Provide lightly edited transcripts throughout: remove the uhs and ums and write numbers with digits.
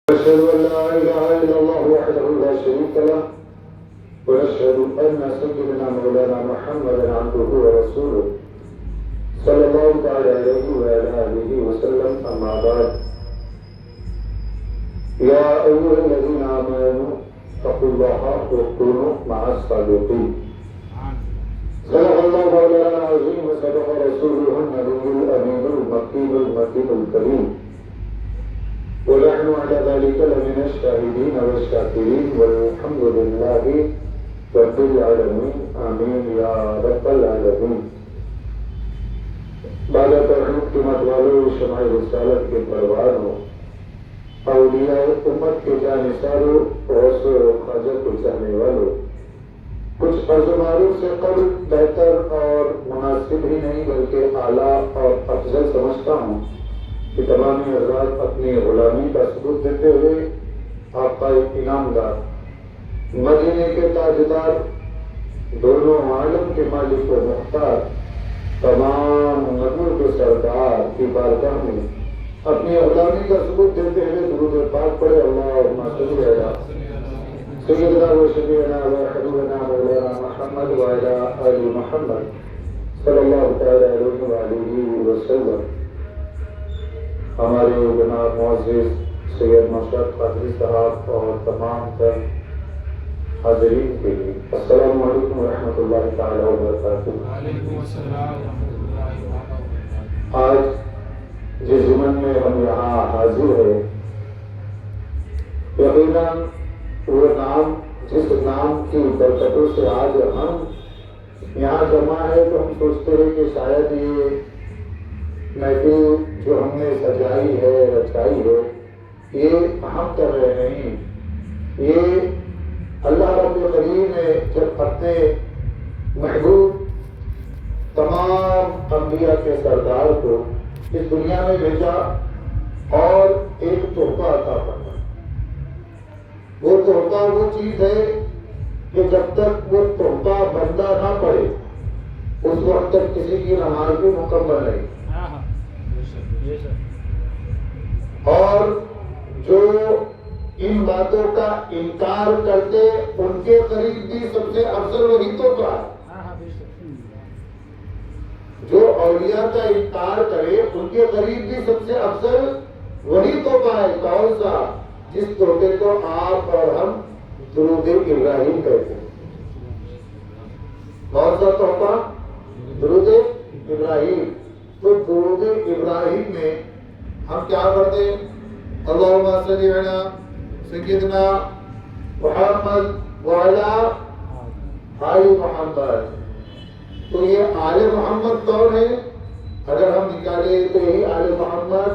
أشهد أن لا إله إلا الله وحده لا شريك له ونشهد أن سيدنا مولانا محمدا عبده ورسوله صلى الله تعالى عليه وعلى آله وسلم. أما بعد، يا أيها الذين آمنوا اتقوا الله وكونوا مع الصادقين. صدق الله مولانا العظيم وصدق رسوله النبي الأمين المكي المتين الكريم، ونحن على ذلك لمن الشاهدين والشاكرين، والحمد لله رب العالمين. آمين يا رب العالمين. بعد توحید کی مت والوں، شمع رسالت کے پروانوں، اولیاء امت کے جانثاروں، غوث و خواجہ کو چاہنے والوں، کچھ عرض معروف سے قبل بہتر اور مناسب ہی نہیں بلکہ اعلیٰ اور افضل سمجھتا ہوں کہ تمام حضرات اپنی غلامی کا ثبوت دیتے ہوئے آقا انعامدار، مدینے کے تاجدار، دونوں عالم کے مالک و مختار، تمام نبیوں کے سردار کی بارگاہ میں اپنی غلامی کا ثبوت دیتے ہوئے درود پاک پڑھے. اللہم صلی علی سیدنا و شفیعنا و حبیبنا مولانا محمد وعلی آل محمد صلی اللہ تعالی علیہ وآلہ وسلم. ہمارے جناب معزز سید مشرف قادری صاحب اور تمام تر حاضرین کے لیے السلام علیکم ورحمۃ اللہ تعالی وبرکاتہ. آج جس ضمن میں ہم یہاں حاضر ہیں، یقیناً وہ نام، جس نام کی برکتوں سے آج ہم یہاں جمع ہے، تو ہم سوچتے ہیں کہ شاید یہ محفل جو ہم نے سجائی ہے، رچائی ہے، یہ ہم کر رہے نہیں، یہ اللہ رب کریم نے جب اپنے محبوب تمام انبیاء کے سردار کو اس دنیا میں بھیجا اور ایک تحفہ عطا فرمایا. وہ تحفہ وہ چیز ہے کہ جب تک وہ تحفہ بندہ نہ پڑے اس وقت تک کسی کی نماز بھی مکمل نہیں. اور جو ان باتوں کا انکار کرتے ان کے قریب بھی سب سے افضل وہی تحفہ ہے. جو اولیاء کا انکار کرے ان کے قریب بھی سب سے افضل وہی تحفہ ہے. کون سا؟ جس تحفے کو آپ اور ہم درود ابراہیم کہتے ہیں. کون سا تحفہ؟ درود ابراہیم. تو درود ابراہیم میں ہم کیا پڑھتے ہیں؟ اللہم صلی علی سیدنا محمد وعلی آل محمد. تو یہ آل محمد کون ہے؟ اگر ہم نکالے تو یہی آل محمد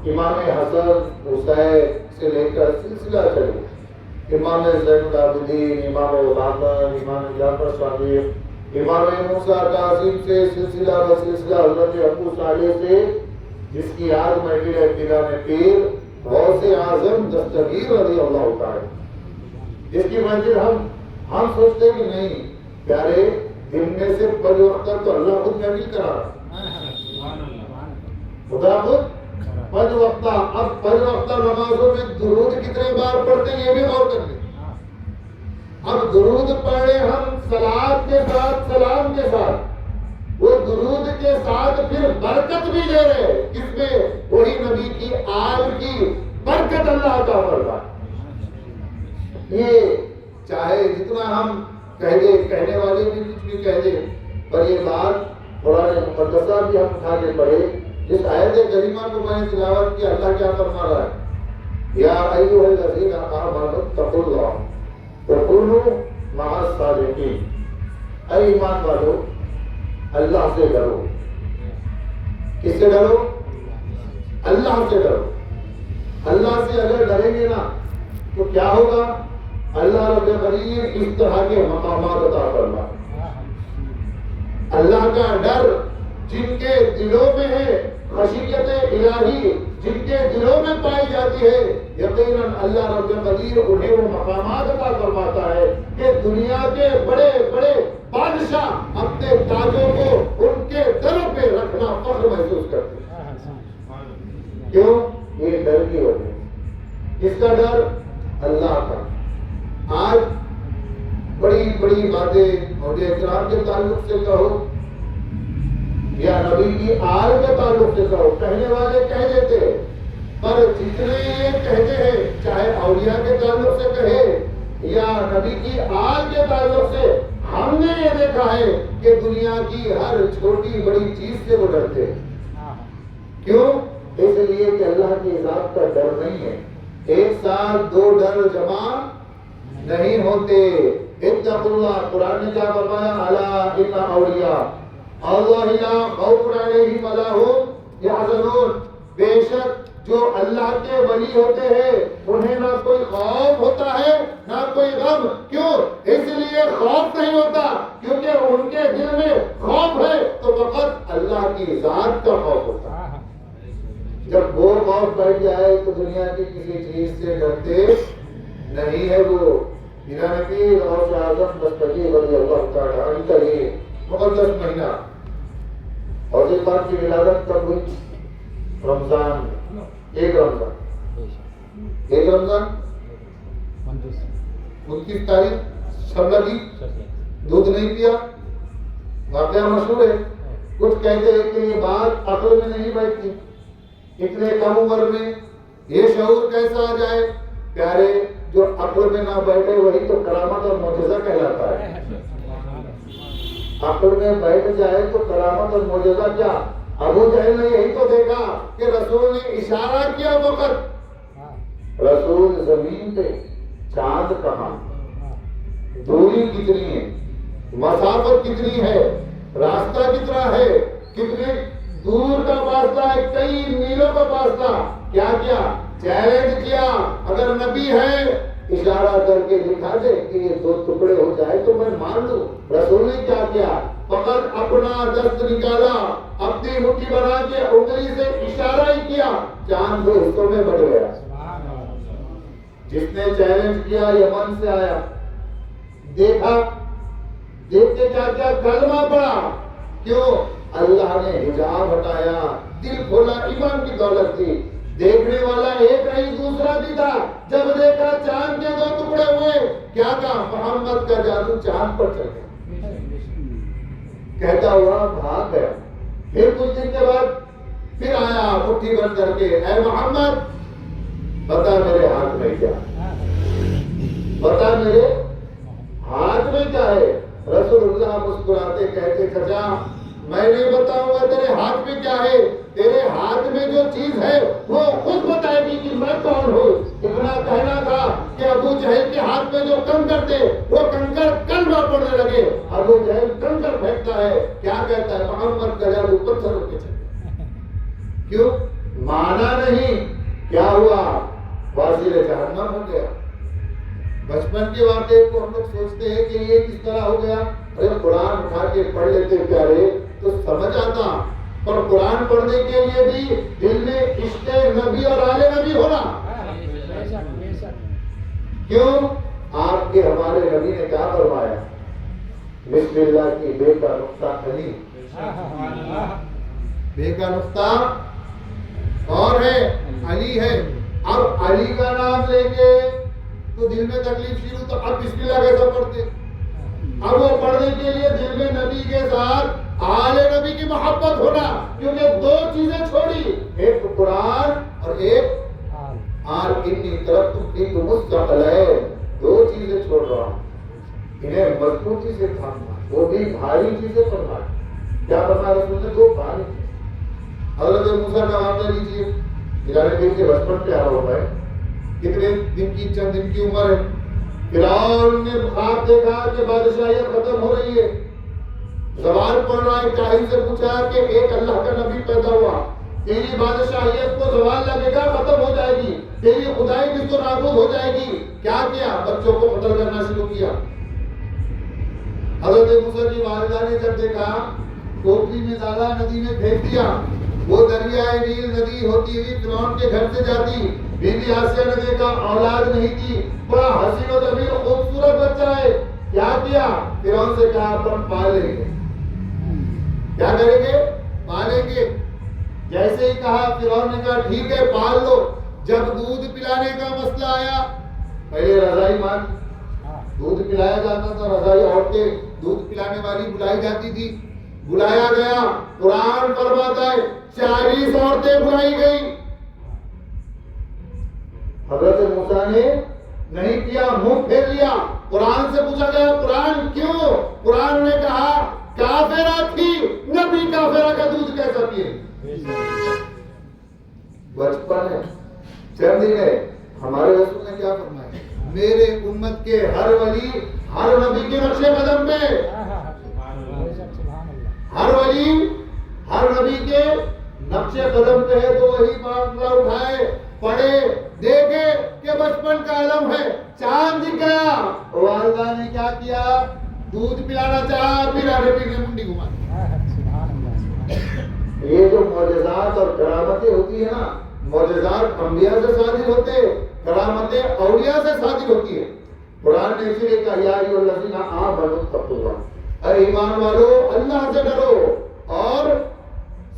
امام حسن حسین سے لے کر سلسلہ چلے، امام زین العابدین، امام الحسن، امام جعفر صادق، امام موسیٰ کاظم سے سلسلہ بسلسلہ حضرت ابو صالح سے، جس کی یاد محفل ابتدا میں پیر غوث اعظم دستگیر رضی اللہ تعالی، جس کی محفل ہم سوچتے کہ نہیں پیارے دن میں سے پنج وقت تو اللہ خود محفل کرا رہا، خدا خود پنج وقت. اب پنج وقت نمازوں میں درود کتنے بار پڑھتے ہیں یہ بھی غور کر لیں. اب درود پڑھے ہم صلات کے ساتھ، سلام کے ساتھ، وہ درود کے ساتھ پھر برکت بھی دے رہے ہیں. کس میں؟ وہی نبی کی آل کی برکت اللہ کا فرمائے. یہ چاہے جتنا ہم کہہ دیں، کہنے والے بھی کچھ بھی کہہ دیں، پر یہ بات قرآن مقدسہ بھی ہم اٹھا کے پڑھے. جس آیت کریمہ کو میں نے تلاوت کی، اللہ کیا فرما رہا ہے؟ یا ایھا الذین آمنوا اتقوا اللہ وکونوا مع الصادقین. اے ایمان والو، اللہ سے ڈرو. کس سے ڈرو؟ اللہ سے ڈرو. اللہ سے اگر ڈریں گے نا تو کیا ہوگا؟ اللہ رب کریم اس طرح کے مقامات عطا فرمائے. اللہ کا ڈر جن کے دلوں میں ہے، خشیت الہی جن کے دلوں میں پائی جاتی ہے، یقیناً اللہ رب قدیر انہیں وہ مقامات عطا فرماتا ہے کہ دنیا کے بڑے بڑے بادشاہ اپنے تاجوں کو ان کے دروں پہ رکھنا فخر محسوس کرتے ہیں. کیوں؟ یہ ڈر کی وجہ. کس کا ڈر؟ اللہ کا۔ آج بڑی بڑی باتیں اولیاء کرام کے تعلق سے کہو یا نبی کی آل کے تعلق سے کہو، کہنے والے کہہ دیتے، پر جتنے یہ کہتے ہیں، چاہے اولیاء کے تعلق سے کہے یا نبی کی آل کے تعلق سے، ہم نے یہ دیکھا ہے کہ دنیا کی ہر چھوٹی بڑی چیز سے وہ ڈرتے ہیں۔ کیوں؟ اس لیے کہ اللہ کی ذات کا ڈر نہیں ہے۔ ایک ساتھ دو ڈر جمع نہیں ہوتے۔ اتقوا اللہ، قرآن نے کیا فرمایا؟ الا ان اولیاء اللہ لا خوف علیہم ولا هم یحزنون، بے شک جو اللہ کے ولی ہوتے ہیں انہیں نہ کوئی خوف ہوتا ہے نہ کوئی غم۔ کیوں؟ اس لیے خوف نہیں ہوتا کیونکہ ان کے دل میں خوف ہے تو فقط اللہ کی ذات کا خوف ہوتا ہے۔ جب وہ خوف بیٹھ جائے تو دنیا کی کسی چیز سے ڈرتے نہیں ہے۔ وہ ایران پیر اور اعظم دستگیر رضی اللہ تعالی عنہ کا یہ مقدس مہینہ، اور جس بات کی ولادت کب ہوئی؟ رمضان، ایک رمضان 29 تاریخ شب لگی، دودھ نہیں پیا، واقعہ مشہور ہے۔ کچھ کہتے ہیں کہ یہ بات عقل میں نہیں بیٹھتی، اتنے کم عمر میں یہ شعور کیسا آ جائے؟ پیارے، جو عقل میں نہ بیٹھے وہی تو کرامت اور معجزہ کہلاتا ہے۔ عقل میں بیٹھ جائے تو کرامت اور معجزہ کیا؟ ابو جہل نے یہی تو دیکھا کہ رسول نے اشارہ کیا وقت، رسول زمین پہ، چاند کہاں، دوری کتنی ہے، مسافت کتنی ہے، راستہ کتنا ہے، کتنے دور کا فاصلہ ہے، کئی میلوں کا فاصلہ، کیا کیا؟ چیلنج کیا، اگر نبی ہے اشارہ کر کے دکھا دے کہ یہ دو ٹکڑے ہو جائے تو میں مان لوں۔ رسول نے کیا کیا؟ فقط اپنا دست نکالا، اپنی مٹھی بنا کے انگلی سے اشارہ ہی کیا، چاند دو حصوں میں بٹ گیا۔ جس نے چیلنج کیا یمن سے آیا، دیکھا، دیکھ کے کیا کیا؟ کلمہ پڑھا۔ کیوں؟ اللہ نے حجاب ہٹایا، دل کھولا، ایمان کی دولت تھی۔ دیکھنے والا ایک نہیں دوسرا بھی تھا۔ جب دیکھا چاند کے دو ٹکڑے ہوئے، کیا کہا؟ محمد کا جادو چاند پر چل گیا، کہتا ہوا بھاگ گیا۔ پھر کچھ دن کے بعد پھر آیا مٹھی بند کر کے، اے محمد بتا میرے ہاتھ میں کیا، بتا میرے ہاتھ میں کیا ہے؟ رسول اللہ مسکراتے کہتے چچا میں نہیں بتاؤں گا تیرے ہاتھ میں کیا ہے، تیرے ہاتھ میں جو چیز ہے وہ خود بتائے گی کہ میں کون ہوں۔ اتنا کہنا تھا کہ ابو جہل کے ہاتھ میں جو کنکر تھے وہ کنکر کلمہ پڑھنے لگے۔ ابو جہل کنکر پھینکتا ہے، کیا کہتا ہے؟ محمد کا جادو پتھر کے چلے۔ کیوں؟ مانا نہیں، کیا ہوا؟ وزیر جہنم ہو گیا۔ بچپن کے واقعے کو ہم لوگ سوچتے ہیں کہ یہ کس طرح ہو گیا۔ ارے قرآن اٹھا کے پڑھ لیتے پیارے تو سمجھ آتا، پر قرآن پڑھنے کے لیے بھی دل میں عشق نبی اور آل نبی ہونا۔ کیوں؟ آپ کے ہمارے نبی نے کیا فرمایا؟ بسم اللہ کی بے کا نقطہ علی، بے کا نقطہ اور ہے علی ہے۔ اب علی کا نام لیں گے تو دل میں تکلیف شروع، تو اب بسم اللہ کیسا پڑھتے؟ اب وہ پڑھنے کے لیے دل میں نبی کے ساتھ آل نبی کی محبت ہونا، کیونکہ دو چیزیں چھوڑی، ایک قرآن اور ایک آل۔ انی ترکت فیکم الثقلین، دو چیزیں چھوڑ رہا ہوں، انہیں مضبوطی سے تھامنا، وہ بھی بھاری چیزیں پڑھنا۔ کیا فرمایا رسول نے؟ دو بھاری چیزیں۔ حضرت موسیٰ کا واقعہ لیجیے، ہجرت کے لیے بچپن پیارا ہوتا ہے، کتنے دن کی، چند دن کی عمر ہے۔ فرعون نے خواب دیکھا کہ بادشاہیت ختم ہو رہی ہے، زبان پڑھ رہا ہے، کاہن سے پوچھا کہ ایک اللہ کا نبی پیدا ہوا، تیری بادشاہیت کو زوال لگے گا، ختم ہو جائے گی، تیری خدائی بھی تو نابود ہو جائے گی۔ کیا کیا؟ بچوں کو قتل کرنا شروع کیا۔ حضرت موسیٰ کی والدہ نے جب دیکھا، ٹوکری میں ڈالا، ندی میں پھینک دیا۔ وہ دریائے نیل ندی ہوتی ہوئی فرعون کے گھر سے جاتی۔ بی بی آسیہ نے دیکھا، اولاد نہیں تھی، بڑا حسین و جمیل خوبصورت بچہ ہے۔ کیا کیا؟ فرعون سے کہا اپن پال لیں گے۔ کیا کریں گے؟ پالیں گے۔ جیسے ہی کہا، فرعون نے کہا ٹھیک ہے پال لو۔ جب دودھ پلانے کا مسئلہ آیا، پہلے رضائی ماں دودھ پلایا جاتا تھا، رضائی عورتیں دودھ پلانے والی بلائی جاتی تھی، بلایا گیا، قرآن فرماتا ہے 40 عورتیں بلائی گئی، حضرت موسیٰ نے نہیں کیا، منہ پھیر لیا، قرآن سے پوچھا گیا قرآن کیوں؟ قرآن نے کہا کافرہ تھی، نبی کافرہ کا دودھ کیسا پیے؟ بچپن ہے، چند دن ہے، ہمارے رسول نے کیا فرمایا؟ میرے امت کے ہر ولی ہر نبی کے نقش قدم پہ، ہر ولی ہر نبی کے نقش قدم پہ ہے، تو وہی معاملہ اٹھائے، پڑھے، دیکھے کہ بچپن کا علم ہے، چاند دکھ گیا، والدہ نے کیا کیا؟ دودھ پلانا چاہا، پھر آنے پینے منڈی گھما۔ یہ جو معجزات اور کرامتیں ہوتی ہیں نا، معجزات انبیاء سے صادر ہوتے، کرامتیں اولیاء سے صادر ہوتی ہیں۔ قرآن نے اسی لیے کہا یا ایھا الذین آمنوا اتقوا اللہ، اے ایمان والو اللہ سے ڈرو اور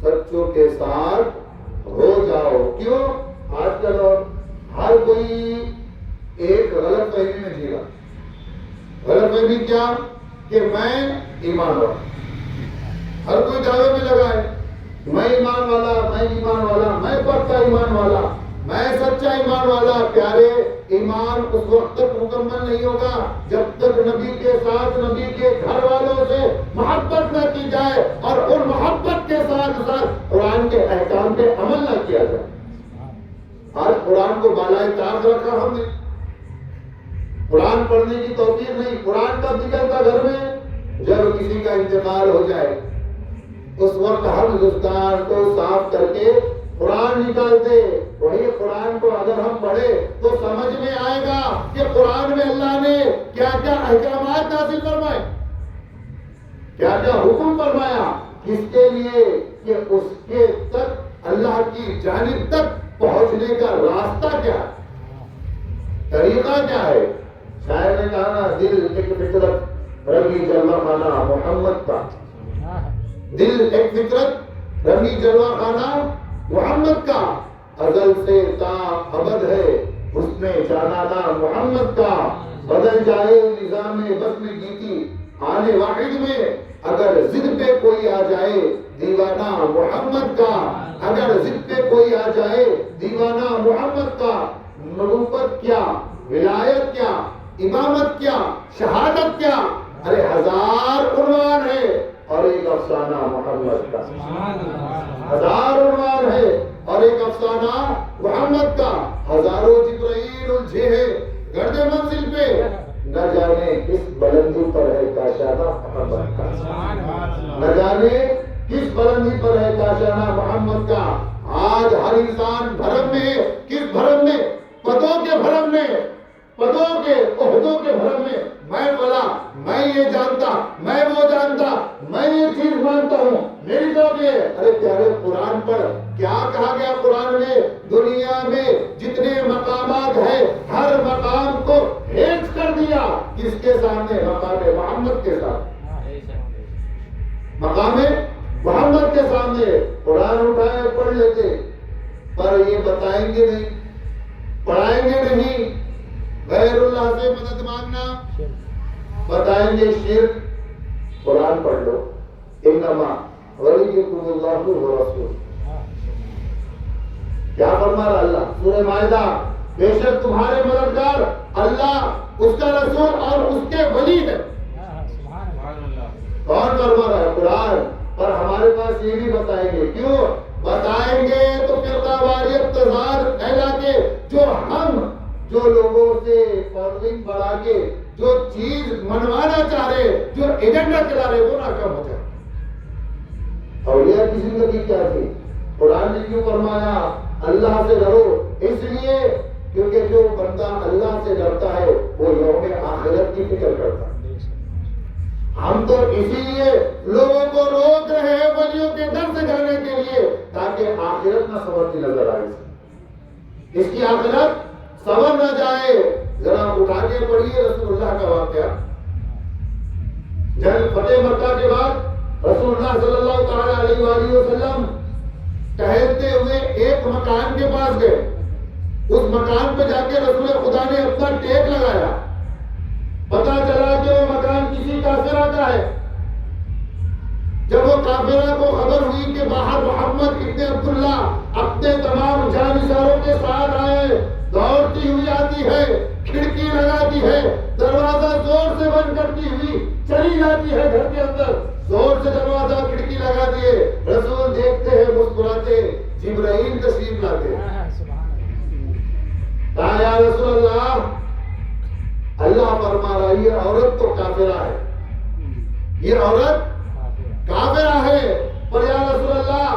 سچوں کے ساتھ ہو جاؤ۔ کیوں؟ آج کل ہر کوئی ایک غلط فہمی میں جی رہا۔ غلط فہمی کیا؟ کہ میں ایمان والا، ہر کوئی دعوے میں لگا ہے، میں ایمان والا، میں ایمان والا، میں پکا ایمان والا، میں سچا ایمان والا۔ پیارے، ایمان اس وقت تک مکمل نہیں ہوگا جب تک نبی کے ساتھ، نبی کے گھر والوں سے محبت نہ کی جائے اور ان محبت کے ساتھ ساتھ قرآن کے احکام پہ عمل نہ کیا جائے۔ آج قرآن کو بالائے طاق رکھا ہم نے، قرآن پڑھنے کی توفیق نہیں۔ قرآن کب نکلتا گھر میں؟ جب کسی کا انتقال ہو جائے، اس وقت ہم ہندوستان کو صاف کر کے قرآن نکالتے۔ وہی قرآن کو اگر ہم پڑھے تو سمجھ میں آئے گا کہ قرآن میں اللہ نے کیا کیا احکامات نازل فرمائے، کیا کیا حکم فرمایا، کس کے لیے؟ کہ اس کے تک، اللہ کی جانب تک پہنچنے کا راستہ کیا ہے، طریقہ کیا ہے۔ شاعر نے کہا نا، دل ایک فطرت رنگی جلوہ خانہ محمد کا، دل ایک فطرت رنگی جلوہ خانہ محمد کا، ازل سے تا ابد ہے حسن جانانہ محمد کا، بدل جائے نظام بزم گیتی آنے واحد میں، اگر ضد پہ کوئی آ جائے دیوانہ محمد کا، اگر ضد پہ کوئی آ جائے دیوانہ محمد کا۔ نبوت کیا، ولایت کیا، امامت کیا، شہادت کیا، ارے 1000 عنوان ہے اور ایک افسانہ محمد کا، 1000 عنوان ہے اور ایک افسانہ محمد کا۔ ہزاروں جبرائیل الجھے ہیں گرد منزل پہ، نہ جانے کس بلندی پر ہے کاشانہ محمد کا، نہ جانے کس بلندی پر ہے کاشانہ محمد کا۔ آج ہر انسان بھرم میں ہے، کس بھرم میں؟ پدوں کے بھرم میں، پدوں کے عہدوں کے بھرم میں، میں فلاں، میں یہ جانتا، میں وہ جانتا، میں یہ چیز مانتا ہوں، میری طرف یہ۔ ارے پیارے، قرآن پر کیا کہا گیا؟ قرآن میں دنیا میں جتنے مقامات ہیں ہر مقام کو ہیج کر دیا، کس کے سامنے؟ مقام محمد کے سامنے، مقام محمد کے سامنے۔ قرآن اٹھائے پڑھ لیتے، پر یہ بتائیں گے نہیں، پڑھائیں گے نہیں، غیر اللہ سے مدد مانگنا، بتائیں گے شرک۔ قرآن پڑھ لو، انما ولیکم اللہ ورسولہ، کیا فرما رہا اللہ؟ سورہ مائدہ، بے شک تمہارے مددگار اللہ، اس کا رسول اور اس کے ولی ہے۔ کون فرما رہا ہے؟ قرآن۔ پر ہمارے پاس یہ بھی بتائیں گے، کیوں بتائیں گے؟ تو فرقہ واریت تضاد پھیلا کے، جو لوگوں سے فالوئنگ بڑھا کے جو چیز منوانا چاہ رہے، جو ایجنڈا چلا رہے، وہ ناکام ہو جائے۔ اولیاء کی زندگی کیا تھی؟ قرآن نے کیوں فرمایا اللہ سے ڈرو؟ اس لیے کیونکہ جو بندہ اللہ سے ڈرتا ہے وہ یوم آخرت کی فکر کرتا ہے۔ ہم تو اسی لیے لوگوں کو روک رہے ہیں ولیوں کے در سے جانے کے لیے، تاکہ آخرت نہ سنورتی نظر آئے، اس کی آخرت سنور نہ جائے۔ ذرا اٹھا کے پڑھیے رسول اللہ کا واقعہ۔ جنگ فتح مکہ کے بعد رسول اللہ صلی اللہ تعالی علیہ وآلہ وسلم ٹہلتے ہوئے ایک مکان کے پاس گئے، اس مکان پہ جا کے رسول کافرہ کا ہے. جب وہ کافرہ کو خبر ہوئی کہ باہر محمد ابن عبداللہ اپنے تمام جانشاروں کے ساتھ آئے، دوڑتی ہوئی آتی ہے، کھڑکی لگاتی ہے، دروازہ زور سے بند کرتی ہوئی چلی جاتی ہے گھر کے اندر، زور سے دروازہ کھڑکی لگا دیے. رسول دیکھتے ہیں مسکراتے، جبرائیل تشریف لاتے ہیں. کہا یا رسول اللہ، اللہ فرما رہا یہ عورت تو کافرہ ہے، یہ عورت کافرہ ہے، پر یا رسول اللہ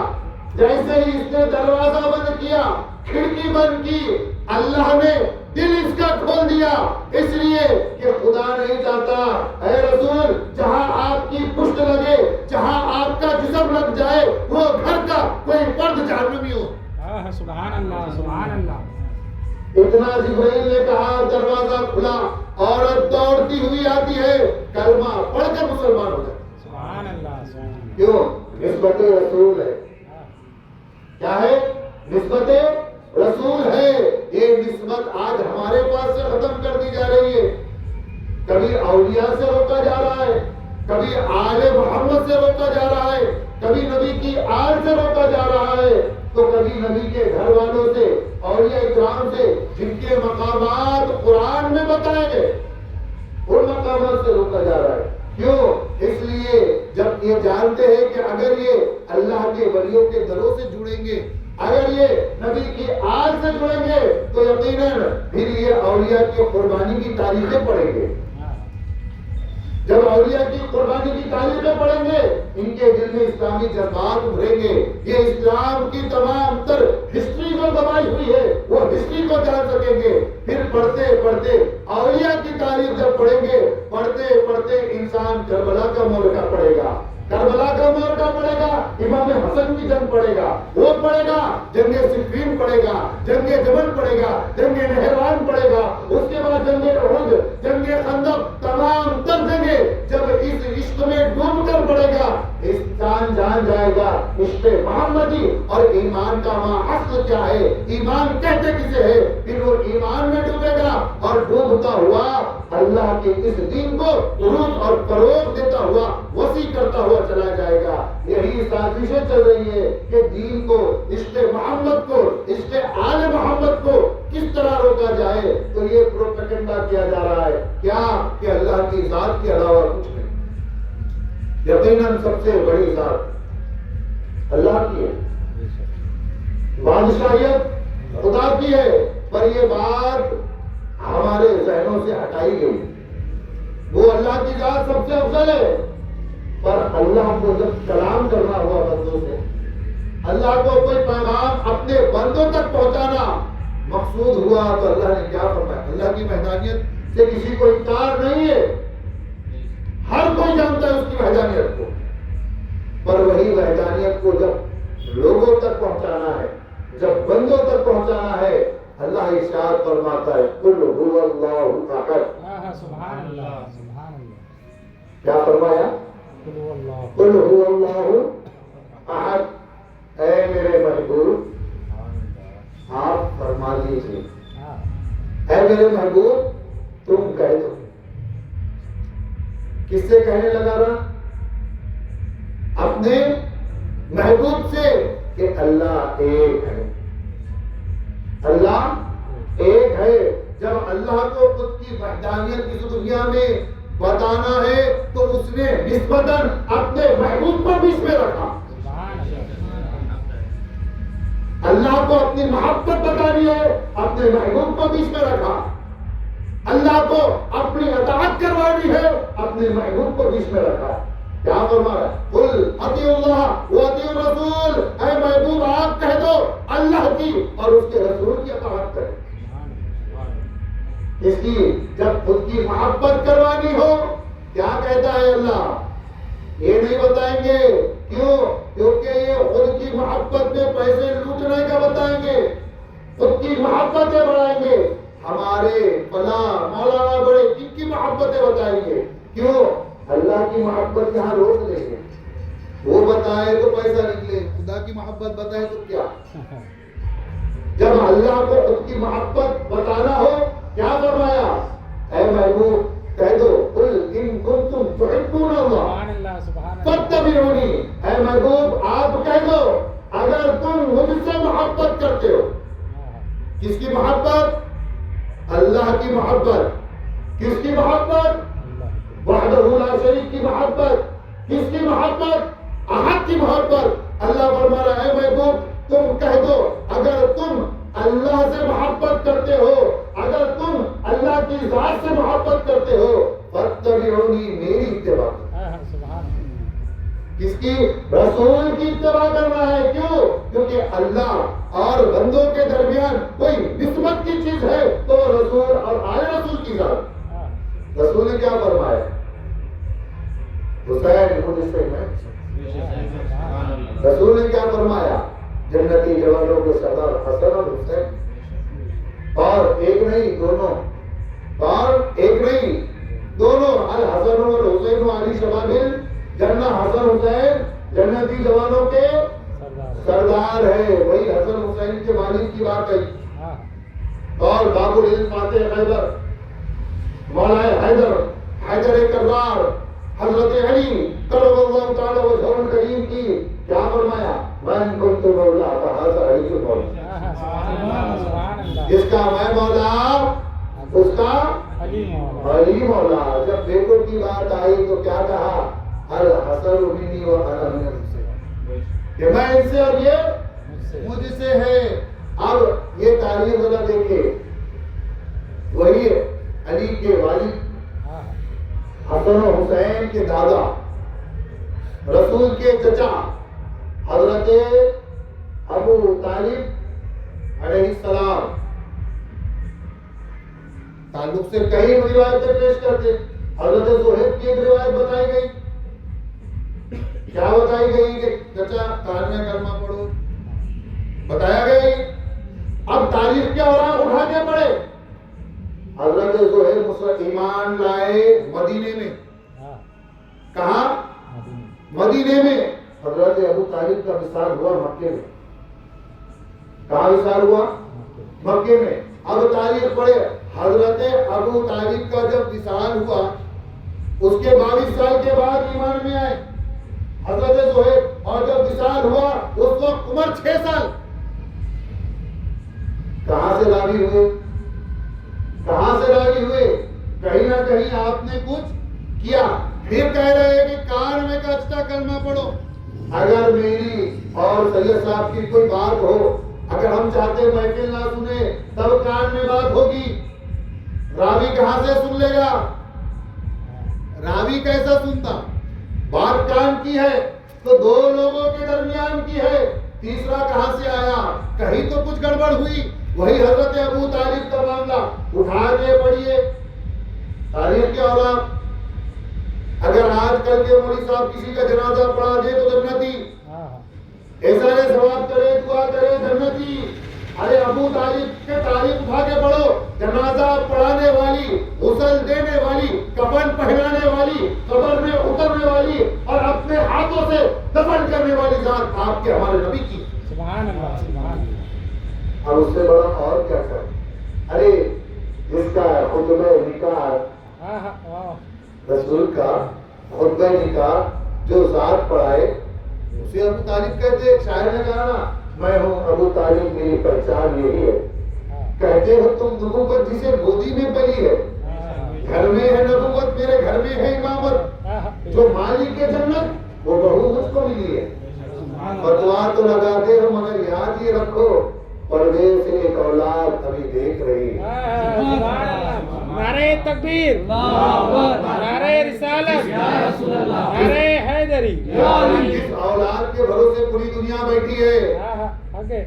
جیسے ہی اس نے دروازہ بند کیا، کھڑکی بند کی، اللہ نے دل اس کا کھول دیا، اس لیے کہ خدا نہیں چاہتا اے رسول جہاں آپ کی پشت لگے، جہاں آپ کا جسم لگ جائے، وہ گھر کا کوئی فرد جہنمی ہو. سبحان اللہ، سبحان اللہ. اتنا جبرائیل نے کہا، دروازہ کھلا، عورت دوڑتی ہوئی آتی ہے، کلمہ پڑھ کر مسلمان ہو جائے. سبحان اللہ، سبحان اللہ. کیوں؟ نسبت رسول ہے. کیا ہے؟ نسبت رسول ہے. یہ نسبت آج ہمارے پاس سے ختم کر دی جا رہی ہے. کبھی اولیاء سے روکا جا رہا ہے، کبھی آل محمد سے روکا جا رہا ہے، کبھی نبی کی آل سے روکا جا رہا ہے، تو کبھی نبی کے گھر والوں سے، اولیاء اکرام سے، جن کے مقامات قرآن میں بتائے گئے، ان مقامات سے روکا جا رہا ہے. کیوں؟ اس لیے جب یہ جانتے ہیں کہ اگر یہ اللہ کے ولیوں کے دروں سے جڑیں گے، اگر یہ نبی کی آل سے جڑیں گے، تو یقیناً پھر یہ اولیاء کی قربانی کی تاریخیں پڑھیں گے. جب اولیاء کی قربانی کی تاریخیں پڑھیں گے، ان کے دل میں اسلامی جذبات ابھریں گے. یہ اسلام کی تمام تر ہسٹری جو دبائی ہوئی ہے، وہ ہسٹری کو جان سکیں گے. پھر پڑھتے پڑھتے اولیاء کی تاریخ جب پڑھیں گے، پڑھتے پڑھتے انسان کربلا کا مورکہ پڑھے گا، کربلا کا مورکہ پڑھے گا، امام حسن کی جنگ پڑھے گا، وہ پڑھے گا، جنگ صفین پڑھے گا، جنگ جمل پڑھے گا، جنگ نہروان پڑھے گا، اس کے بعد جنگ احد، جنگ خندق، تمام تر جنگیں جب اس عشق میں ڈوب کر پڑے گا، انسان جان جائے گا عشق محمدی اور ایمان کا ماں اصل کیا ہے، ایمان کہتے کسے ہے. پھر وہ ایمان میں ڈوبے گا اور ڈوبتا ہوا اللہ کے اس دین کو عروج اور فروغ دیتا ہوا، وسیع کرتا ہوا چلا جائے گا. یہی سازشیں چل رہی ہے کہ دین کو، عشق محمد کو، عشق آل محمد کو کس طرح روکا جائے. تو یہ پروپیگنڈا کیا جا رہا ہے کیا کہ اللہ کی ذات کے علاوہ کچھ نہیں. یقیناً سب سے بڑی ذات اللہ کی ہے، بادشاہیت خدا کی ہے، پر یہ بات ہمارے ذہنوں سے ہٹائی گئی. وہ اللہ کی ذات سب سے افضل ہے، پر اللہ کو جب کلام کرنا ہوا بندوں سے، اللہ کو کوئی پیغام اپنے بندوں تک پہنچانا مقصود ہوا، تو اللہ نے کیا فرمایا. اللہ کی وحدانیت سے کسی کو انکار نہیں ہے، ہر کوئی جانتا ہے اس کی وحدانیت کو، پر وہی وحدانیت کو جب لوگوں تک پہنچانا ہے، جب بندوں تک پہنچانا ہے، اللہ ارشاد فرماتا ہے قل هو اللہ احد. سبحان اللہ، سبحان اللہ. کیا فرمایا؟ قل هو اللہ احد. اے میرے محبوب آپ فرما لیجیے، اے میرے محبوب تم کہہ دو. کس سے کہنے لگا رہا؟ اپنے محبوب سے کہ اللہ ایک ہے. اللہ ایک ہے. جب اللہ کو خود کی وحدانیت اس دنیا میں بتانا ہے تو اس نے نسبتاً اپنے محبوب کو بیچ میں رکھا. اللہ کو اپنی محبت بتانی ہے، اپنے محبوب کو بیچ میں رکھا. اللہ کو اپنی اطاعت کروانی ہے، اپنے محبوب کو بیچ میں رکھا. کیا فرما رہا ہے؟ قل اطیعوا اللہ واطیعوا الرسول. اے محبوب آپ کہہ دو اللہ کی اور اس کے رسول کی اطاعت کریں. اس کی جب خود کی محبت کروانی ہو کیا کہتا ہے اللہ؟ یہ نہیں بتائیں گے. کیوں؟ کیونکہ یہ خود کی محبت میں پیسے لوٹنے کا بتائیں گے، خود کی محبتیں بڑھائیں گے. ہمارے فلاں مولانا بڑے ان کی محبتیں بتائیں گے. کیوں؟ اللہ کی محبت یہاں روک لیں گے. وہ بتائے تو پیسہ نکلے، خدا کی محبت بتائے تو کیا. جب اللہ کو خود کی محبت بتانا ہو کیا فرمایا؟ اے محبوب کہہ دو قل ان کنتم تحبون اللہ کی محبت. کس کی محبت؟ وحدہ لا شریک کی محبت. کس کی محبت؟ احد کی محبت. اللہ فرما رہا ہے محبوب تم کہہ دو اگر تم اللہ سے محبت کرتے ہو, اگر تم اللہ کی ذات سے محبت کرتے ہو, فاتبعونی, میری اتباع. کس کی؟ رسول کی اتباع کرنا ہے. کیوں؟ کیونکہ اللہ اور بندوں کے درمیان کوئی نسبت کی چیز ہے تو رسول اور آل رسول کی ذات. رسول نے کیا فرمایا؟ حسین مجھ سے میں. رسول نے کیا فرمایا؟ جنتی جوانوں کے سردار حسن اور حسین. اور ایک نہیں دونوں, اور ایک نہیں دونوں, الحسن اور حسین علی شباب جنہ. حسن حسین جنتی جوانوں کے سردار ہے. وہی حسن حسین کے والد کی بات ہے. اور باب العلم فاتح حیدر, مولا حیدر کرار حضرت علی کرم اللہ تعالی وجہہ الکریم کی کیا فرمایا؟ من کنت مولا فہذا علی مولا. جس کا میں مولا اس کا علی مولا. جب بیٹوں کی بات آئی تو کیا کہا؟ الحسن منی و انا من الحسین, کہ میں ان سے اور یہ مجھ سے ہے. اب یہ تاریخ ذرا دیکھیں, وہی علی کے والد حسن و حسین کے دادا, رسول کے چچا حضرت ابو طالب علیہ السلام, تعلق سے کئی روایتیں پیش کرتے. حضرت زہیب کی ایک روایت بتائی گئی. کیا بتائی گئی؟ کہ چچا کان میں کلمہ پڑھو, بتایا گئی. اب تاریخ کے اوراق اٹھا کے پڑھے. حضرت زہیب ایمان لائے مدینے میں. کہاں؟ مدینے میں. حضرت ابو طالب کا وصال ہوا مکے میں. کہاں وصال ہوا؟ مکے میں. اب تاریخ پڑھے. حضرت ابو طالب کا جب وصال ہوا اس کے 22 سال کے بعد ایمان میں آئے حضرت زہیب, اور جب وصال ہوا اس وقت عمر 6 سال. کہاں سے راوی ہوئے؟ کہاں سے راوی ہوئے؟ کہیں نہ کہیں آپ نے کچھ کیا. پھر کہہ رہے ہیں کہ کان میں کا اچھا کلمہ پڑھو. اگر میری اور سید صاحب کی کوئی بات ہو, اگر ہم چاہتے محفل نہ سنے تب کان میں بات ہوگی. راوی کہاں سے سن لے گا؟ راوی کیسا سنتا؟ بات کان کی ہے تو دو لوگوں کے درمیان کی ہے, تیسرا کہاں سے آیا؟ کہیں تو کچھ گڑبڑ ہوئی. وہی حضرت ابو طالب کا معاملہ اٹھا کے پڑھیے تاریخ کے اوراق. اگر آج کل کے مولوی صاحب کسی کا جنازہ پڑھا دے تو جنتی, ایسا ثواب کرے, دعا کرے, جنتی. ارے ابو طالب کے تاریخ اٹھا کے پڑھو. جنازہ پڑھانے والی, غسل دینے والی, کفن پہنانے والی, قبر میں اترنے والی اور اپنے ہاتھوں سے دفن کرنے والی ذات آپ کے ہمارے نبی کی. سبحان اللہ, سبحان اللہ. اور اس سے بڑا اور کیا کریں؟ ارے جس کا خطبہ نکاح رسول کا خطبہ نکاح جو ذات پڑھائے اسے ابو طالب کہتے. ایک شاعر نے کہا نا, میں ہوں ابو طالب, میری پہچان یہی ہے. کہتے ہو تم نبوت جسے گودی میں پلی ہے, گھر میں ہے نبوت, میرے گھر میں ہے امامت. جو مالک جنت وہ بہو مجھ کو ملی ہے. فتوا تو لگاتے ہو مگر یاد یہ رکھو پردے سے ایک اولاد ابھی دیکھ رہی ہے. نعرہ تکبیر, نعرہ رسالت, نعرہ حیدری. جس اولاد کے بھروسے پوری دنیا بیٹھی ہے,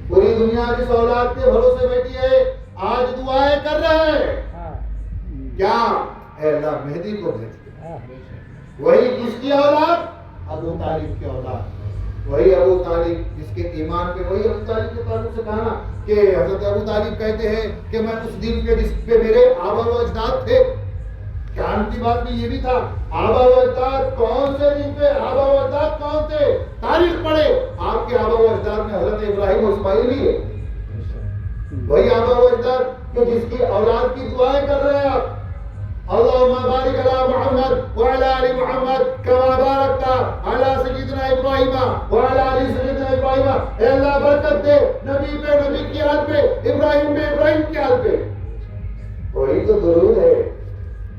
پوری دنیا جس اولاد کے بھروسے بیٹھی ہے, آج دعائیں کر رہے ہیں. کیا؟ اے اللہ مہدی کو بھیج. وہی کس کی اولاد؟ ابو طالب کی اولاد. وہی ابو طالب جس کے ایمان پہ, وہی ابو طالب کے تعلق سے کہا نا کہ حضرت ابو طالب کہتے ہیں کہ میں اس دن پہ جس پہ میرے آبا و اجداد تھے. جان کی بات میں یہ بھی تھا, آبا و اجداد کون سے دن پہ, آبا و اجداد کون تھے؟ تاریخ پڑھے. آپ کے آبا و اجداد میں حضرت ابراہیم و اسماعیل بھی ہے. وہی آبا و اجداد کہ جس کی اولاد کی دعائیں کر رہے ہیں آپ. اللهم بارك على محمد وعلى ال محمد كما باركت على سيدنا ابراہیم وعلى ال سيدنا ابراہیم. اے اللہ برکت دے نبی پہ, نبی کی آل پہ, ابراہیم پہ, ابراہیم امتحان پہ. وہی تو درود ہے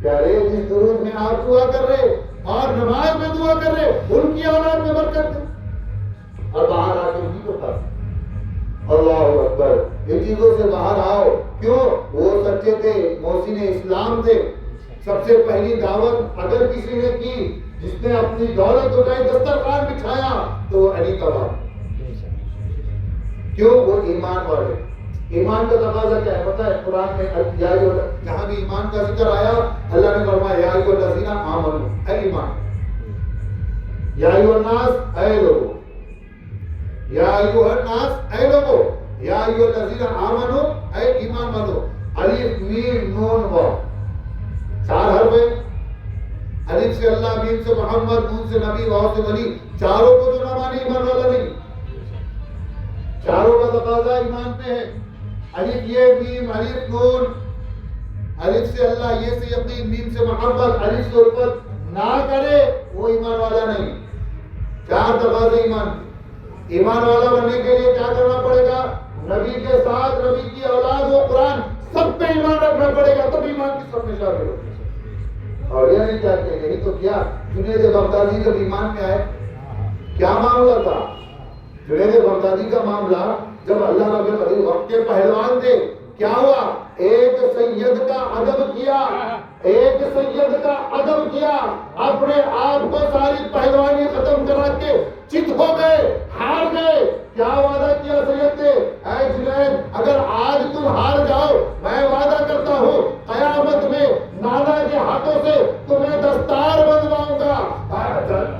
پیارے, جس درود میں آپ دعا کر رہے اور نماز میں دعا کر رہے, ان کی اولاد میں برکت ہے. اور باہر آ کے ان کی بتا, اللہ اکبر, ان چیزوں سے باہر آؤ. کیوں؟ وہ سچے تھے, محسن اسلام تھے. سب سے پہلی دعوت اگر کسی نے کی, جس نے اپنی دولت اٹھائی, دسترخوان بچھایا, تو وہ علی کا باپ. کیوں؟ وہ ایمان والے. ایمان کا تقاضا کیا ہے پتہ ہے؟ قرآن میں جہاں بھی ایمان کا ذکر آیا, اللہ نے فرمایا یا ایھا الذین آمنوا, اے ایمان, یا ایھا الناس, اے لوگو, یا ایھا الناس, اے لوگو, یا ایھا الذین آمنوا, اے ایمان والو. الف میم نون واو, 4 حرف ہے. الف سے اللہ, میم سے محمد, نون سے نبی, واو سے ولی. چاروں کو جو نہ مانے ایمان والا نہیں. چاروں کا تقاضا ایمان پہ ہے. الف یہ, میم, الف نون. الف سے اللہ, یہ سے یقین, میم سے محبت, الف سے الفت نہ کرے وہ ایمان والا نہیں. 4 تقاضے ایمان. ایمان والا بننے کے لیے کیا کرنا پڑے گا؟ نبی کے ساتھ, نبی کی اولاد و قرآن سب پہ ایمان رکھنا پڑے گا, تب ایمان کی سب میں شامل ہوگی. اور یہ نہیں چاہتے, یہی تو کیا جنید بغدادی جب ایمان میں آئے, کیا معاملہ تھا؟ جنید بغدادی کا معاملہ, جب اللہ رب العزت وقت کے پہلوان تھے, کیا ہوا؟ ایک سید کا ادب کیا, ایک سید کا ادب کیا, اپنے آپ کو ساری پہلوانی ختم کرا کے چت ہو گئے, ہار گئے. کیا وعدہ کیا سید نے؟ اے جنید, اگر آج تم ہار جاؤ, میں وعدہ کرتا ہوں قیامت میں نانا کے ہاتھوں سے تمہیں دستار بندواؤں گا.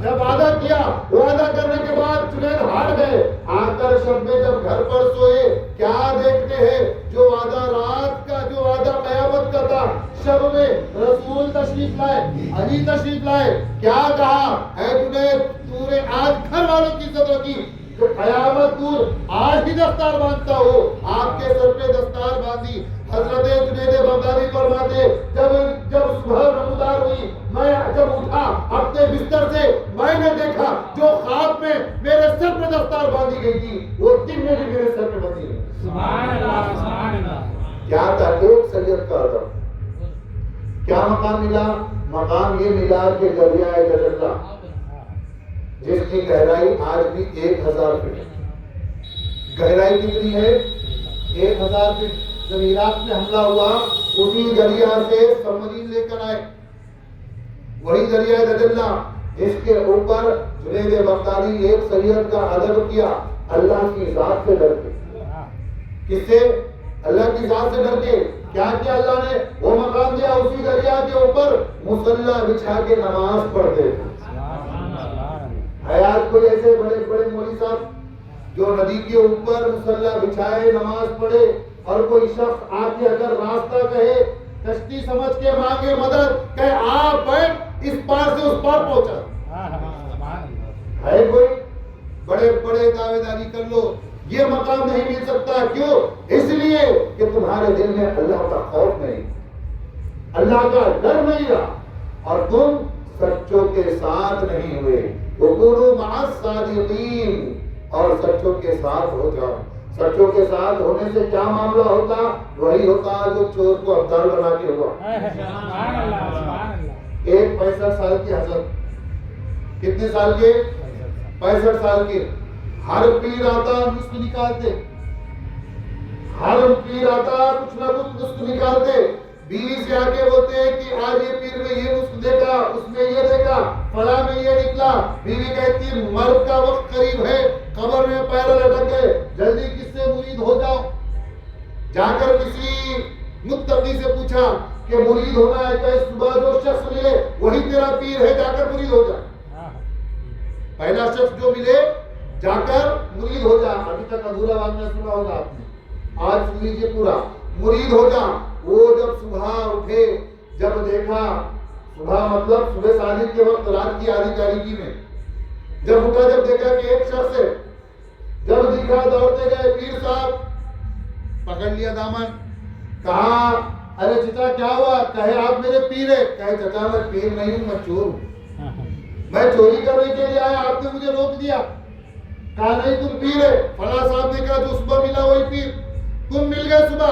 جب وعدہ کیا, وعدہ کرنے کے بعد جنید ہار گئے. آ کر شب میں جب گھر پر سوئے, کیا دیکھتے ہیں؟ جو وعدہ رات کا, جو وعدہ قیامت کا تھا, شب میں رسول تشریف لائے, علی تشریف لائے. کیا کہا؟ اے جنید, تو نے آج گھر والوں کی عزت رکھی, تو قیامت دور آج ہی دستار باندھتا ہو. آپ کے سر پہ دستار باندھی. حضرت جنید بغدادی فرماتے, جب صبح نمودار ہوئی, میں جب اٹھا اپنے بستر سے, میں نے دیکھا جو خواب میں میرے سر پہ دستار باندھی گئی تھی, وہ دن میں بھی میرے سر پہ باندھی گئی. سبحان اللہ, سبحان اللہ. کیا تھا؟ ایک سید کا ادب. کیا مقام ملا؟ مقام یہ ملا کہ دریائے دجلہ, جس کی گہرائی آج بھی 1000 فٹ. گہرائی کتنی ہے؟ 1000 فٹ. جب عراق میں حملہ ہوا, اسی دریا سے سبمرین لے کر آئے, وہی دریائے دجلہ, جس کے اوپر جنید بغدادی ایک سید کا ادب کیا, اللہ کی ذات سے ڈر کے. کس سے؟ اللہ کی ذات سے ڈر کے. کیا کیا اللہ نے؟ وہ مقام دیا, اسی دریا کے اوپر مصلی بچھا کے نماز پڑھتے تھے. حیات کوئی ایسے بڑے بڑے مولوی صاحب جو ندی کے اوپر مصلی بچھائے نماز پڑھے, اور کوئی شخص آ کے اگر راستہ کہے, کشتی سمجھ کے مانگے مدد, کہ آپ بیٹھ اس پار سے اس پار پہنچا. ہے کوئی؟ بڑے بڑے دعوے داری کر لو, یہ مقام نہیں مل سکتا. کیوں؟ اس لیے کہ تمہارے دل میں اللہ کا خوف نہیں, اللہ کا ڈر نہیں رہا, اور تم سچوں کے ساتھ نہیں ہوئے. وَكُونُوا مَعَ الصَّادِقِينَ, اور سچوں کے ساتھ ہو جاؤ. سچوں کے ساتھ ہونے سے کیا معاملہ ہوتا؟ وہی ہوتا جو چور کو ابدال بنا کے ہوا. سبحان اللہ, سبحان اللہ. ایک 65 سال کی حضرت, کتنے سال کے؟ 65 سال کے. ہر پیر آتا نسخ نکالتے, ہر پیر آتا کچھ نہ کچھ نسخ نکالتے. بیوی سے آ کے بولتے ہیں کہ آج یہ پیر میں یہ نسخ دیکھا, اس میں یہ دیکھا, فلاں میں یہ نکلا. بیوی کہتی مرد کا وقت قریب ہے, قبر میں پیر لٹک گئے, جلدی کس سے مرید ہو جاؤ. جا کر کسی متقی سے پوچھا کہ مرید ہونا ہے, کہ صبح جو شخص ملے وہی تیرا پیر ہے, جا کر مرید ہو جا. پہلا شخص جو ملے جا کر مرید ہو جا. ابھی تک ادھورا واقعہ سنا ہوگا آپ نے, آج سن لیجیے پورا. مرید ہو جا. وہ جب صبح اٹھے, جب دیکھا, صبح مطلب صبح صادق کے وقت, رات کی آدھی تاریکی میں جب اٹھا, جب دیکھا کہ ایک شخص ہے, جب دیکھا دوڑتے گئے, پیر صاحب پکڑ لیا دامن, کہا ارے چچا کیا ہوا؟ کہے آپ میرے پیر ہے. کہے چچا میں پیر نہیں ہوں, میں چور ہوں, میں چوری کرنے کے لیے آیا, آپ نے مجھے روک دیا. کہا نہیں تم پیر ہے. فلاں صاحب نے کہا جو صبح ملا وہی پیر, تم مل گئے صبح,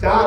4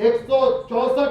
164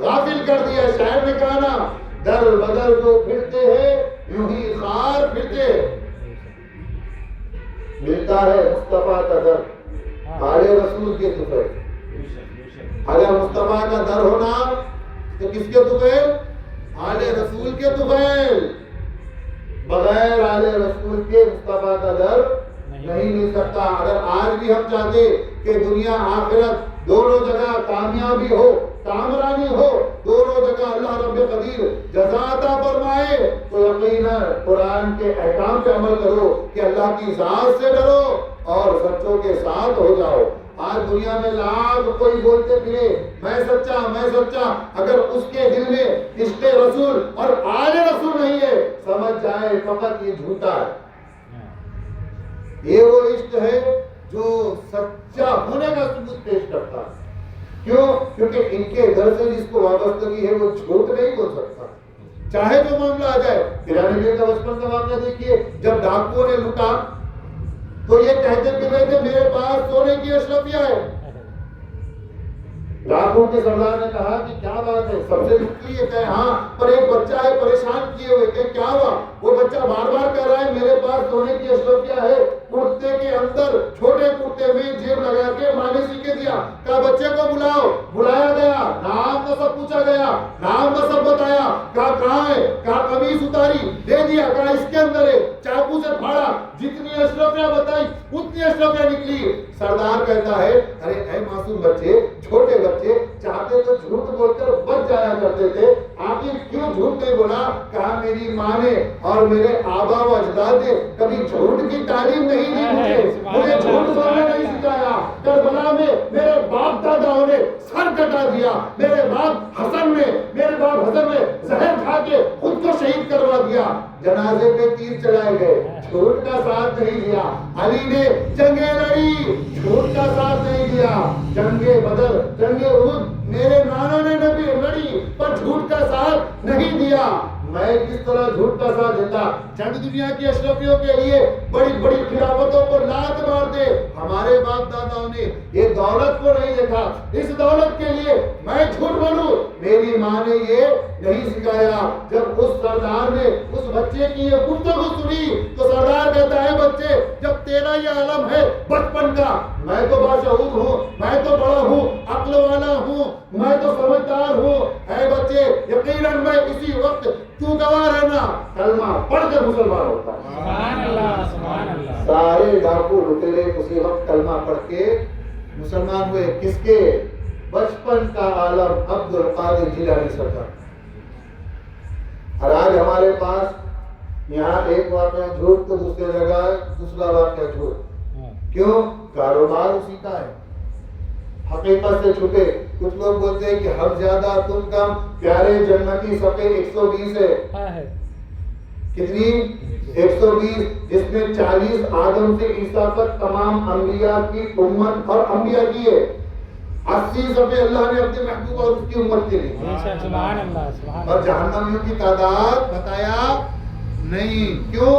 غافل کر دیا. شاعر نے کہا نا در بدر جو پھرتے ہیں یوں ہی خار پھرتے ہیں. ملتا ہے مصطفیٰ کا در آل رسول کے طفیل. اگر مصطفیٰ کا در ہونا تو کس کے طفیل؟ آل رسول کے طفیل. بغیر آل رسول کے مصطفیٰ کا در نہیں مل سکتا. اگر آج بھی ہم چاہتے کہ دنیا آخرت دونوں جگہ کامیابی ہو کامرانی ہو دونوں جگہ اللہ رب قدیر جزا عطا فرمائے تو یقیناً قرآن کے احکام پہ عمل کرو کہ اللہ کی ذات سے ڈرو اور سچوں کے ساتھ ہو جاؤ. آج دنیا میں لاکھ کوئی بولتے پھرے میں سچا اگر اس کے دل میں عشق رسول اور آل رسول نہیں ہے سمجھ جائے فقط یہ جھوٹا ہے. یہ وہ عشق ہے جو سچا ہونے کا ثبوت پیش کرتا ہے. کیوں؟ کیونکہ ان کے در سے جس کو وابستگی ہے وہ جھوٹ نہیں بول سکتا چاہے جو معاملہ آ جائے. نبی کا بچپن کا واقعہ دیکھیے جب ڈاکوؤں نے لوٹا تو یہ کہتے پھر رہے تھے میرے پاس سونے کی اشرفیاں ہے. ڈاکوؤں کے سردار نے کہا کہ کیا بات ہے سب سے لوٹ لیے. کہے ہاں پر ایک بچہ ہے پریشان کیے ہوئے. کہ کیا ہوا؟ وہ بچہ بار بار کہہ رہا ہے میرے پاس سونے کی اشرفیاں ہے. کرتے کے اندر چھوٹے کرتے میں جیب لگا کے مالی سی کے دیا. کہا بچے کو بلاؤ. بلایا گیا نام نسب پوچھا گیا نام نسب بتایا. کہا کہاں ہے؟ کہا قمیص اتاری دے دیا. کہا اس کے اندر ہے. چاقو سے پھاڑا جتنی اشرفیاں بتائی اتنی اشرفیاں نکلی. سردار کہتا ہے ارے اے معصوم بچے چھوٹے بچے چاہتے تو جھوٹ بول کر بچ جایا کرتے تھے آخر کیوں جھوٹ نہیں بولا؟ کہا میری ماں نے اور میرے آبا و اجداد نے کبھی جھوٹ کی تعلیم نہیں دی مجھے جھوٹ بولنا نہیں سکھایا. کربلا میں میرے باپ داداؤں نے سر کٹا دیا. میرے باپ حسن نے زہر کھا کے خود کو شہید کروا دیا. جنازے پہ تیر چڑھائے گئے جھوٹ کا ساتھ نہیں دیا. علی نے جنگیں لڑی جھوٹ کا ساتھ نہیں دیا. جنگ بدر جنگ احد میرے نانا نے نبی لڑی پر جھوٹ کا ساتھ نہیں دیا. میں کس طرح جھوٹ کا ساتھ دیتا؟ چند دنیا کی اشرفیوں کے لیے بڑی بڑی خلافتوں کو لات مار دے. ہمارے باپ داداؤں نے یہ دولت کو نہیں دیکھا. اس دولت کے لیے میں جھوٹ بولوں میری ماں نے یہ نہیں سکھایا. جب اس سردار نے اس بچے کی یہ گفتگو سنی تو سردار کہتا ہے بچے جب تیرا یہ عالم ہے بچپن کا میں تو باشعور ہوں میں تو بڑا ہوں عقل والا ہوں میں تو سمجھدار ہوں. اے بچے یقیناً میں اسی وقت تو گواہ رہنا کلمہ پڑھ کر مسلمان ہوتا ہے. سبحان اللہ سبحان اللہ. سارے ڈاکو لٹیرے اسی وقت کلمہ پڑھ کے مسلمان ہوئے. کس کے؟ بچپن کا عالم عبد القادر جیلانی سرکار. اور آج ہمارے پاس یہاں ایک واقعہ جھوٹ تو دوسری جگہ دوسرا واقعہ جھوٹ. کیوں؟ کاروبار اسی کا ہے حقیقت سے چھپے. کچھ لوگ بولتے ہیں کہ ہم زیادہ تم کم. پیارے جنتی صفحے 120 ہے. کتنی؟ 120 جس میں 40 آدم سے عیسیٰ تک تمام انبیاء کی امت اور انبیاء کی ہے. 80 صفحے اللہ نے اپنے محبوب اور اس کی امت کے لیے. سبحان اللہ سبحان اور جہنمیوں کی تعداد بتایا نہیں. کیوں؟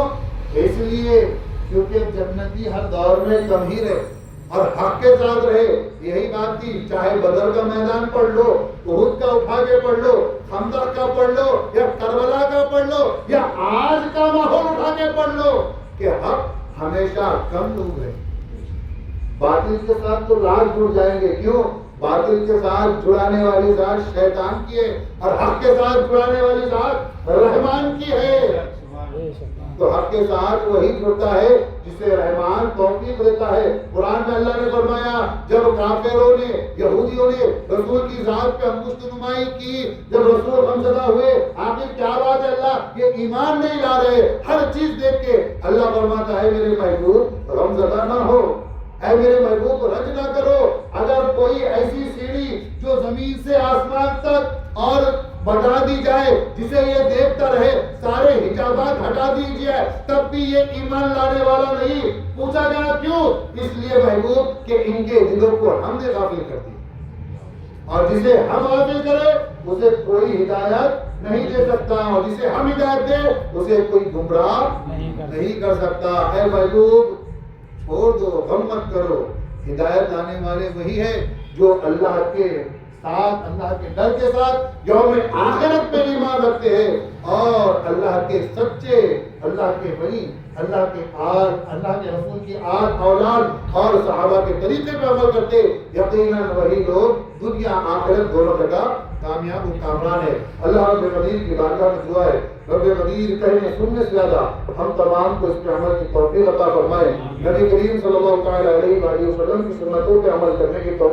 اس لیے کیونکہ جنتی ہر دور میں کم ہی رہے اور حق کے ساتھ رہے. یہی بات تھی چاہے بدر کا میدان پڑھ لو احد کا اٹھا کے پڑھ لو خندق کا پڑھ لو یا کربلا کا پڑھ لو یا آج کا ماحول اٹھا کے پڑھ لو کہ حق ہمیشہ کم لوگ رہے. باطل کے ساتھ تو لاکھ جڑ جائیں گے. کیوں؟ باطل کے ساتھ جڑانے والی ذات شیطان کی ہے اور حق کے ساتھ جڑانے والی ذات رحمان کی ہے. تو حق کے ساتھ وہی جڑتا ہے جسے رحمان توفیق دیتا ہے. قرآن میں اللہ نے فرمایا جب کافروں نے یہودیوں نے رسول کی ذات پہ انگشت نمائی کی جب رسول غمزدہ ہوئے آخر کیا بات ہے اللہ یہ ایمان نہیں لا رہے. ہر چیز دیکھ کے اللہ فرماتا ہے میرے محبوب غمزدہ نہ ہو اے میرے محبوب رنج نہ کرو. اگر کوئی ایسی سیڑھی جو زمین سے آسمان تک اور بتا دی جائے جسے یہ دیکھتا رہے سارے حجابات ہٹا دیجئے تب بھی یہ ایمان لانے والا نہیں. پوچھا گیا کیوں؟ اس لیے محبوب کہ ان کے دلوں کو ہم نے غافل کر دی اور جسے ہم غافل کرے اسے کوئی ہدایت نہیں دے سکتا اور جسے ہم ہدایت دے اسے کوئی گمراہ نہیں کر سکتا. اے محبوب چھوڑ دو غم مت کرو. ہدایت لانے والے وہی ہے جو اللہ کے ساتھ اللہ کے ڈر کے ساتھ یوم آخرت میں ایمان رکھتے ہیں اور اللہ کے سچے، اللہ کے ولی، اللہ کے اللہ کے رسول کی اولاد اور صحابہ کے طریقے پہ عمل کرتے، یقیناً وہی لوگ دنیا آخرت دونوں جگہ کامیاب و کامران ہے۔ اللہ رب قدیر کی بارگاہ میں دعا ہے، رب قدیر کہنے سننے سے زیادہ ہم تمام کو اس پہ عمل کی توفیق عطا فرمائے، نبی کریم صلی اللہ تعالی علیہ وآلہ وسلم کی سنتوں پہ عمل کرنے کی توفیق